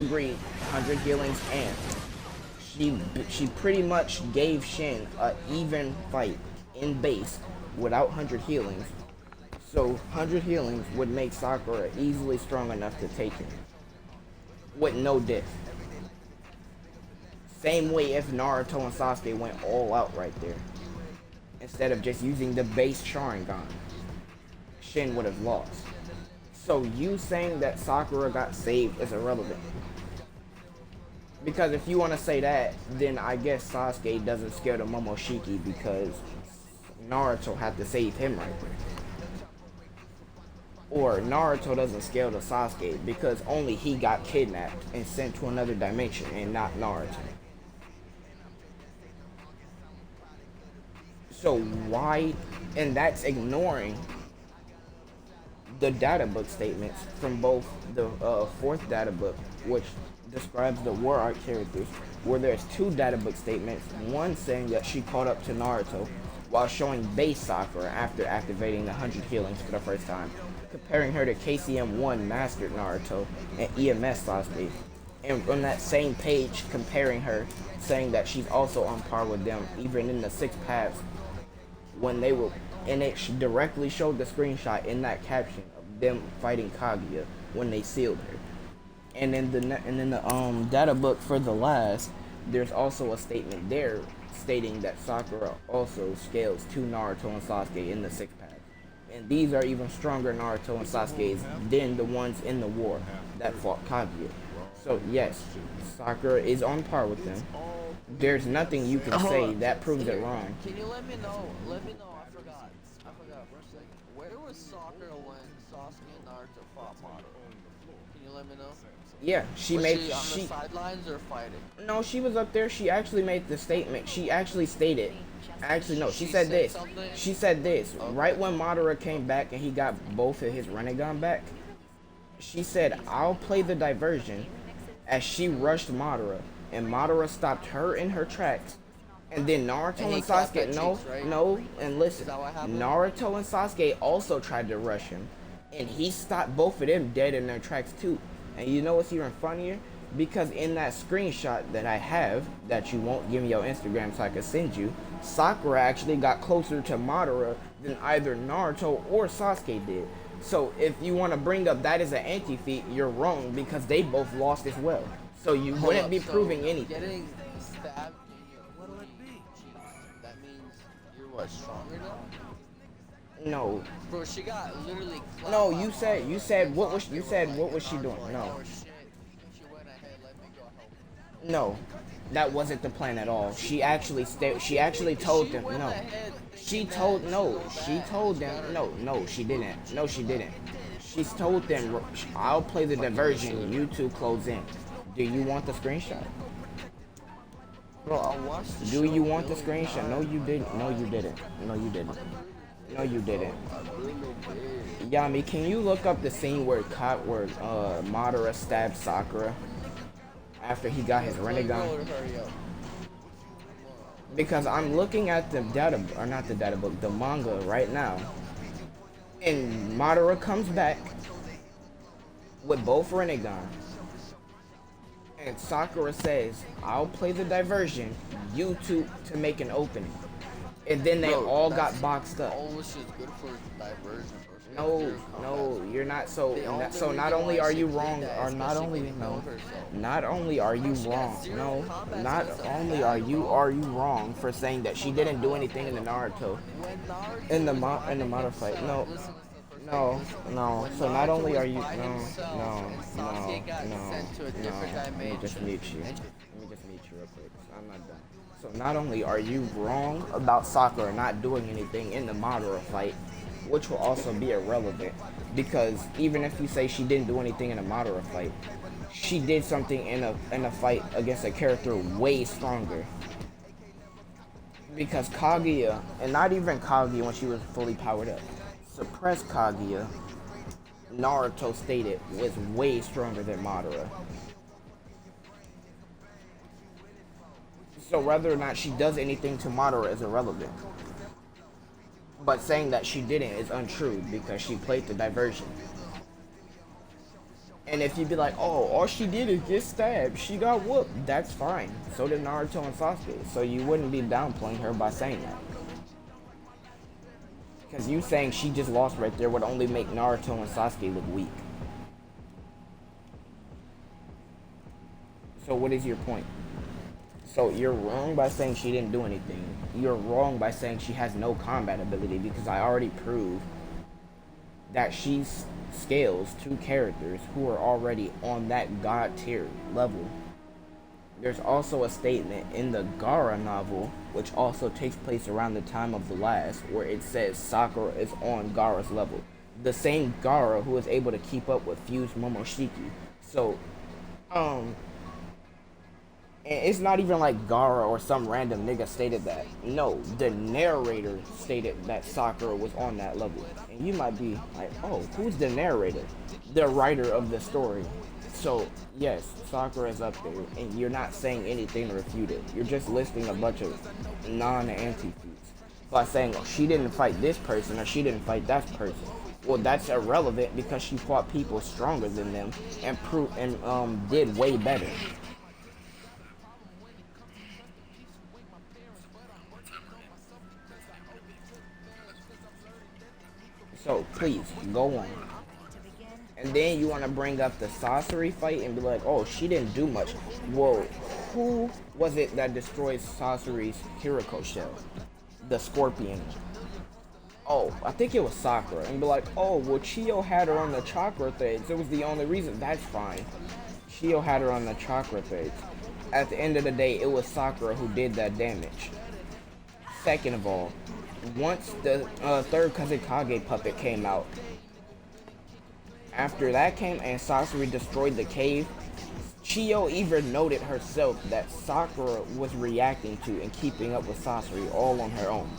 agreed 100 healings, and she pretty much gave Shin a even fight in base without 100 healings. So 100 healings would make Sakura easily strong enough to take him with no diff. Same way if Naruto and Sasuke went all out right there. Instead of just using the base Sharingan, Shin would have lost. So you saying that Sakura got saved is irrelevant. Because if you want to say that, then I guess Sasuke doesn't scare the Momoshiki because Naruto had to save him right there. Or Naruto doesn't scale the Sasuke because only he got kidnapped and sent to another dimension and not Naruto. So why, and that's ignoring the data book statements from both the fourth data book, which describes the war arc characters, where there's two data book statements, one saying that she caught up to Naruto while showing base Sakura after activating the 100 healings for the first time, comparing her to KCM1 Mastered Naruto and EMS Sasuke, and on that same page comparing her, saying that she's also on par with them even in the 6 paths when they were, and it directly showed the screenshot in that caption of them fighting Kaguya when they sealed her. And in the data book for the last, there's also a statement there stating that Sakura also scales to Naruto and Sasuke in the 6 path. And these are even stronger Naruto and Sasuke's than the ones in the war that fought Kaguya. So yes, Sakura is on par with them. There's nothing you can say that proves it wrong. Can you let me know? Let me know. I forgot for a second. Where was Sakura when Sasuke and Naruto fought Madara? Can you let me know? Yeah, Was she on the sidelines or fighting? No, she was up there. She actually made the statement. She actually stated. Actually, no, she said this. Something? She said this. Okay. Right when Madara came back and he got both of his Rinnegan back, she said, "I'll play the diversion," as she rushed Madara, and Madara stopped her in her tracks. And then Naruto and Sasuke, no, and listen, Naruto and Sasuke also tried to rush him, and he stopped both of them dead in their tracks too. And you know what's even funnier? Because in that screenshot that I have, that you won't give me your Instagram so I can send you, Sakura actually got closer to Madara than either Naruto or Sasuke did. So if you want to bring up that as an anti-feat, you're wrong because they both lost as well. So you wouldn't be proving anything. Getting stabbed in your that means you're what, stronger now? No. Bro, she got literally No, you said what was she doing? No. No. That wasn't the plan at all. She actually told them no. She told them no, she didn't. No, she didn't. She's told them, "I'll play the diversion, you two close in." Do you want the screenshot? Bro, I watched the Do you want the screenshot? No, you didn't. No, you didn't. No, you didn't. No, you didn't. Yami, can you look up the scene where Madara stabbed Sakura after he got his Rinnegan? Because I'm looking at the the manga right now, and Madara comes back with both Rinnegan, and Sakura says, "I'll play the diversion, you two to make an opening." And then they all got boxed up. All which is good for diversion. No, you're not. So not only are you wrong, or not only are you wrong. No, not only are you wrong for saying that she didn't do anything in the Naruto, in the Madara fight. No. So not only are you no. Let me just mute you real quick. I'm not done. So not only are you wrong about Sakura not doing anything in the Madara fight, which will also be irrelevant, because even if you say she didn't do anything in a Madara fight, she did something in a fight against a character way stronger. Because Kaguya, and not even Kaguya when she was fully powered up, suppressed Kaguya, Naruto stated, was way stronger than Madara. So whether or not she does anything to Madara is irrelevant. But saying that she didn't is untrue because she played the diversion. And if you'd be like, oh, all she did is get stabbed, she got whooped, that's fine. So did Naruto and Sasuke. So you wouldn't be downplaying her by saying that. Because you saying she just lost right there would only make Naruto and Sasuke look weak. So what is your point? So you're wrong by saying she didn't do anything. You're wrong by saying she has no combat ability because I already proved that she scales two characters who are already on that god tier level. There's also a statement in the Gaara novel, which also takes place around the time of the last, where it says Sakura is on Gaara's level. The same Gaara who is able to keep up with Fused Momoshiki. So, and it's not even like Gaara or some random nigga stated that. No, the narrator stated that Sakura was on that level. And you might be like, oh, who's the narrator? The writer of the story. So, yes, Sakura is up there, and you're not saying anything to refute it. You're just listing a bunch of non-anti-feats by saying, oh, she didn't fight this person or she didn't fight that person. Well, that's irrelevant because she fought people stronger than them and did way better. So please go on. And then you want to bring up the Sasori fight and be like, oh, she didn't do much. Well, who was it that destroyed Sasori's Hiriko shell? The scorpion. Oh, I think it was Sakura. And be like, oh, well, Chio had her on the chakra threads. It was the only reason. That's fine. Chio had her on the chakra threads. At the end of the day, it was Sakura who did that damage. Second of all, once the third Kazekage puppet came out, after that came and Sasori destroyed the cave, Chio even noted herself that Sakura was reacting to and keeping up with Sasori all on her own.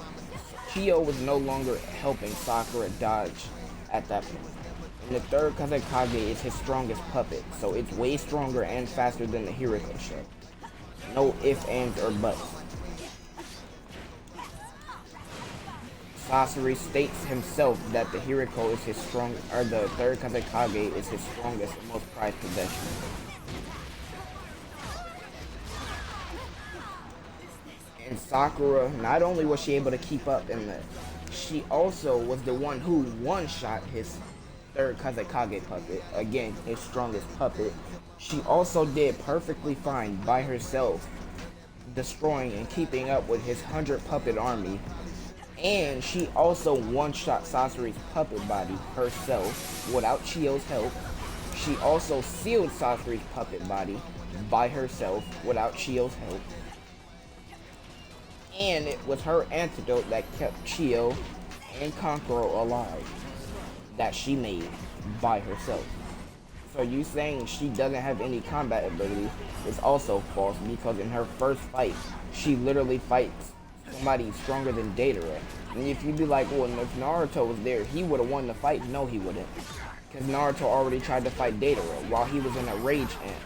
Chio was no longer helping Sakura dodge at that point. And the third Kazekage is his strongest puppet, so it's way stronger and faster than the Hiriko shell. No ifs, ands, or buts. Sasori states himself that the Hiriko is his the third Kazekage is his strongest and most prized possession. And Sakura, not only was she able to keep up in that, she also was the one who one-shot his third Kazekage puppet, again, his strongest puppet. She also did perfectly fine by herself, destroying and keeping up with his 100 puppet army. And she also one-shot Sasori's puppet body herself without Chio's help. She also sealed Sasori's puppet body by herself without Chio's help. And it was her antidote that kept Chio and Kankuro alive that she made by herself. So you saying she doesn't have any combat ability is also false because in her first fight, she literally fights somebody stronger than Deidara. And if you'd be like, well, if Naruto was there, he would have won the fight. No, he wouldn't. Because Naruto already tried to fight Deidara while he was in a rage amp.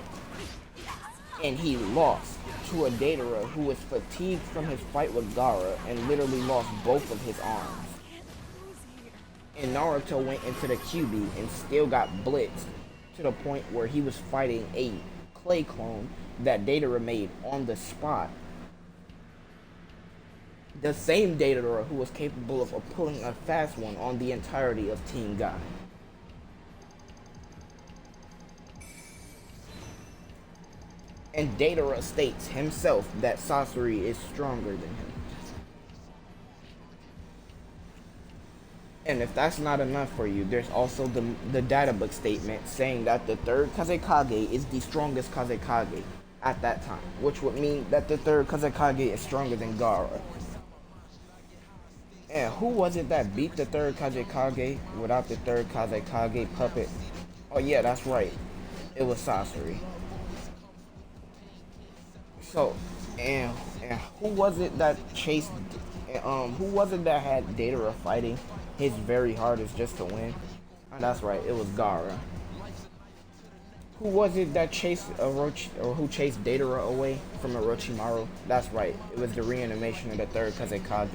And he lost to a Deidara who was fatigued from his fight with Gaara and literally lost both of his arms. And Naruto went into the QB and still got blitzed to the point where he was fighting a clay clone that Deidara made on the spot. The same Deidara who was capable of pulling a fast one on the entirety of Team Guy. And Deidara states himself that Sasori is stronger than him. And if that's not enough for you, there's also the data book statement saying that the third Kazekage is the strongest Kazekage at that time, which would mean that the third Kazekage is stronger than Gaara. And who was it that beat the third Kazekage without the third Kazekage puppet? Oh yeah, that's right. It was Sasori. So, and who was it that chased? Who was it that had Deidara fighting his very hardest just to win? Oh, that's right. It was Gaara. Who was it that chased who chased Deidara away from Orochimaru? That's right. It was the reanimation of the third Kazekage.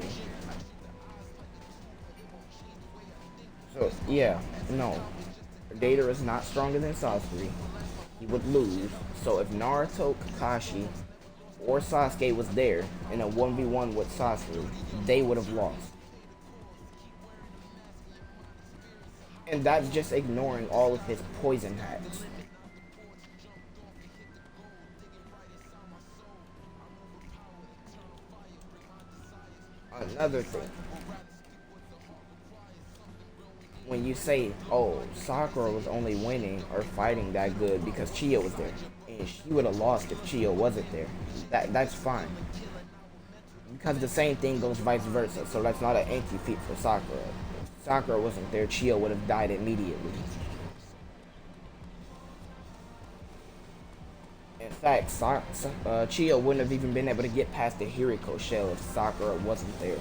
So, yeah, no. Deidara is not stronger than Sasori. He would lose. So if Naruto, Kakashi, or Sasuke was there in a 1v1 with Sasori, they would have lost. And that's just ignoring all of his poison hacks. Another thing, when you say, oh, Sakura was only winning or fighting that good because Chio was there, and she would have lost if Chio wasn't there, that's fine. Because the same thing goes vice versa, so that's not an anti-feat for Sakura. If Sakura wasn't there, Chio would have died immediately. In fact, Chio wouldn't have even been able to get past the Hiriko shell if Sakura wasn't there.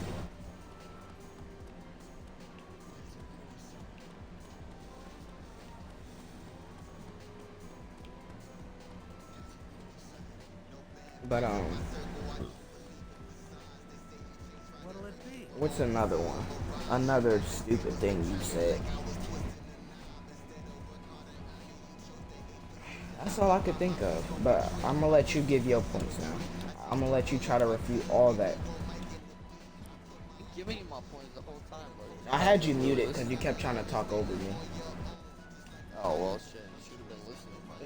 But what's another one? Another stupid thing you said. That's all I could think of. But I'm gonna let you give your points now. I'm gonna let you try to refute all that. Giving you my points the whole time, bro. I had you muted because you kept trying to talk over me. Oh well, shit. You should have been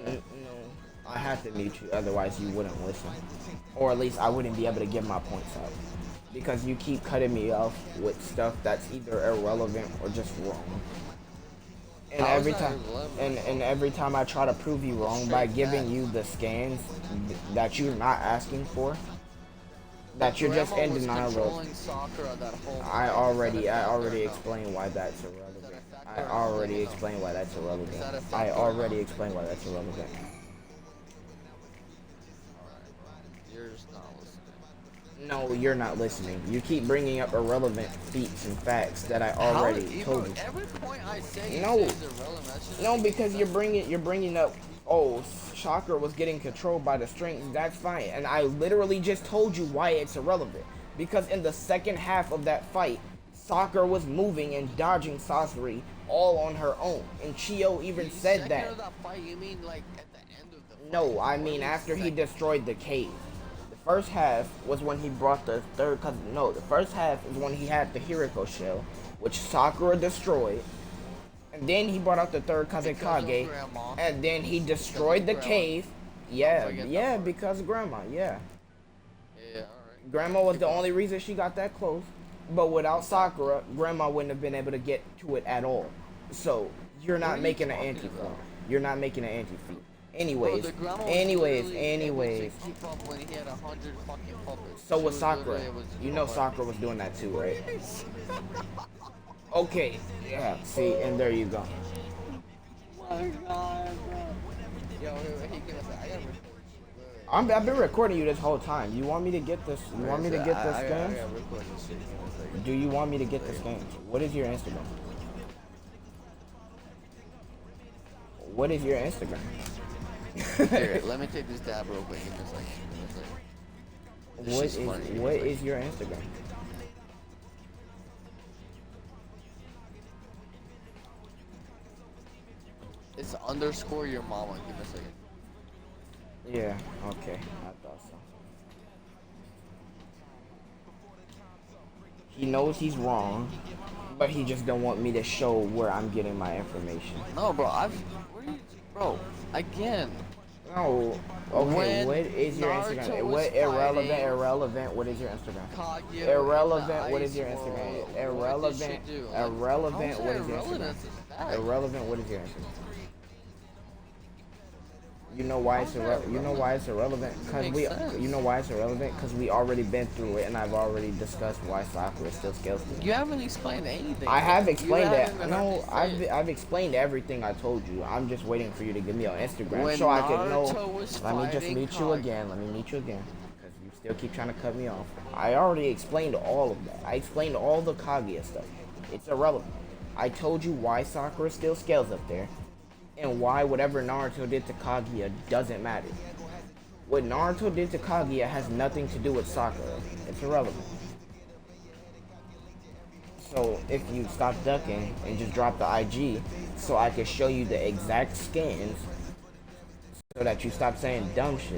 listening. No, I had to mute you, otherwise you wouldn't listen, or at least I wouldn't be able to give my points out because you keep cutting me off with stuff that's either irrelevant or just wrong. And every time, and every time I try to prove you wrong by giving you the scans that you're not asking for, that you're just in denial of. I already explained why that's irrelevant. I already explained why that's irrelevant. I already explained why that's irrelevant. You're just not listening. No, you're not listening. You keep bringing up irrelevant feats and facts that I already told you. Every point I say No, is irrelevant. no, because you're bringing up. Oh, Sakura was getting controlled by the strings. That's fine, and I literally just told you why it's irrelevant. Because in the second half of that fight, Sakura was moving and dodging Sasori all on her own, and Chio even said that. Of that fight, you mean like at the end of the fight? No, I mean after he destroyed the cave. The first half was when he brought the third cousin. No, the first half is when he had the Hiriko shell, which Sakura destroyed. And then he brought out the third cousin Kage, and then he destroyed the cave. Yeah, because of Grandma, yeah. Yeah, alright. Grandma was the only reason she got that close. But without Sakura, Grandma wouldn't have been able to get to it at all. So, you're not making an anti-feat. You're not making an anti-feat. Anyways, anyways. So was Sakura. You know Sakura was doing that too, right? Okay, yeah, see, and there you go. Oh my god, bro. Yo, wait, give us a, I gotta record. I've been recording you this whole time. You want me to get this? You want me to get the scans? I gotta record this shit. Do you want me to get the scans? What is your Instagram? What is your Instagram? Here, let me take this dab real quick. What is your Instagram? It's underscore your mama. Give me a second. Yeah, okay. I thought so. He knows he's wrong, but he just don't want me to show where I'm getting my information. No, bro. Where you, bro? Again. No. Okay, When what is your Instagram? What irrelevant, what is your Instagram? Kaguya Irrelevant, what is your Ice Instagram? World. Irrelevant, irrelevant, what is your Instagram? Irrelevant, what is your Instagram? You know why it's irrelevant? You know why it's irrelevant? You know why it's irrelevant? Because we already been through it, and I've already discussed why Sakura still scales through. You haven't explained anything. I have explained that. No, I've explained everything I told you. I'm just waiting for you to give me on Instagram When so I can know. Naruto Let me just meet you again. Let me meet you again. Because you still keep trying to cut me off. I already explained all of that. I explained all the Kaguya stuff. It's irrelevant. I told you why Sakura still scales up there. And why whatever Naruto did to Kaguya doesn't matter. What Naruto did to Kaguya has nothing to do with Sakura. It's irrelevant. So if you stop ducking and just drop the IG, so I can show you the exact scans, so that you stop saying dumb shit.